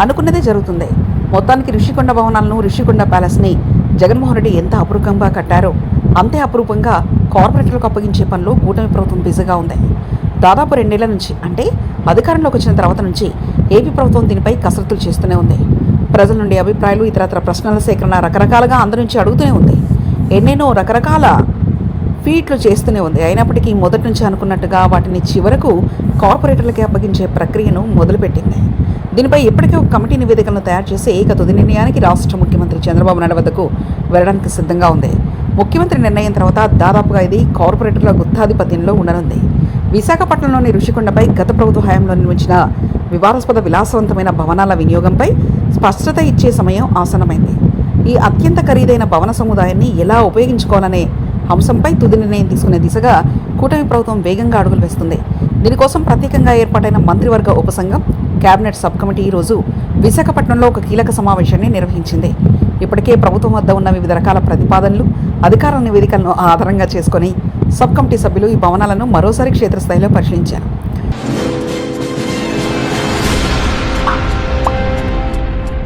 అనుకున్నదే జరుగుతుంది. మొత్తానికి రిషికొండ భవనాలను, రిషికొండ ప్యాలెస్ని జగన్మోహన్ రెడ్డి ఎంత అపురూపంగా కట్టారో అంతే అపురూపంగా కార్పొరేటర్లకు అప్పగించే పనిలో కూటమి ప్రభుత్వం బిజీగా ఉంది. దాదాపు 2 ఏళ్ల నుంచి, అంటే అధికారంలోకి వచ్చిన తర్వాత నుంచి ఏపీ ప్రభుత్వం దీనిపై కసరత్తులు చేస్తూనే ఉంది. ప్రజల నుండి అభిప్రాయాలు, ఇతరత్ర ప్రశ్నల సేకరణ రకరకాలుగా అందరి నుంచి అడుగుతూనే ఉంది. ఎన్నెన్నో రకరకాల ఫీట్లు చేస్తూనే ఉంది. అయినప్పటికీ మొదటి నుంచి అనుకున్నట్టుగా వాటిని చివరకు కార్పొరేటర్లకే అప్పగించే ప్రక్రియను మొదలుపెట్టింది. దీనిపై ఇప్పటికే ఒక కమిటీ నివేదికలను తయారు చేసి తుది నిర్ణయానికి రాష్ట్ర ముఖ్యమంత్రి చంద్రబాబు నాయుడు వద్దకు వెళ్లడానికి సిద్ధంగా ఉంది. ముఖ్యమంత్రి నిర్ణయం తర్వాత దాదాపుగా ఇది కార్పొరేటర్ల గుత్తాధిపత్యంలో ఉండనుంది. విశాఖపట్నంలోని రుషికొండపై గత ప్రభుత్వ హయాంలో నిర్మించిన వివాదాస్పద విలాసవంతమైన భవనాల వినియోగంపై స్పష్టత ఇచ్చే సమయం ఆసన్నమైంది. ఈ అత్యంత ఖరీదైన భవన సముదాయాన్ని ఎలా ఉపయోగించుకోవాలనే అంశంపై తుది నిర్ణయం తీసుకునే దిశగా కూటమి ప్రభుత్వం వేగంగా అడుగులు వేస్తుంది. దీనికోసం ప్రత్యేకంగా ఏర్పాటైన మంత్రివర్గ ఉపసంఘం కేబినెట్ సబ్ కమిటీ ఈరోజు విశాఖపట్నంలో ఒక కీలక సమావేశాన్ని నిర్వహించింది. ఇప్పటికే ప్రభుత్వం వద్ద ఉన్న వివిధ రకాల ప్రతిపాదనలు, అధికార నివేదికలను ఆధారంగా చేసుకుని సబ్ కమిటీ సభ్యులు ఈ భవనాలను మరోసారి క్షేత్రస్థాయిలో పరిశీలించారు.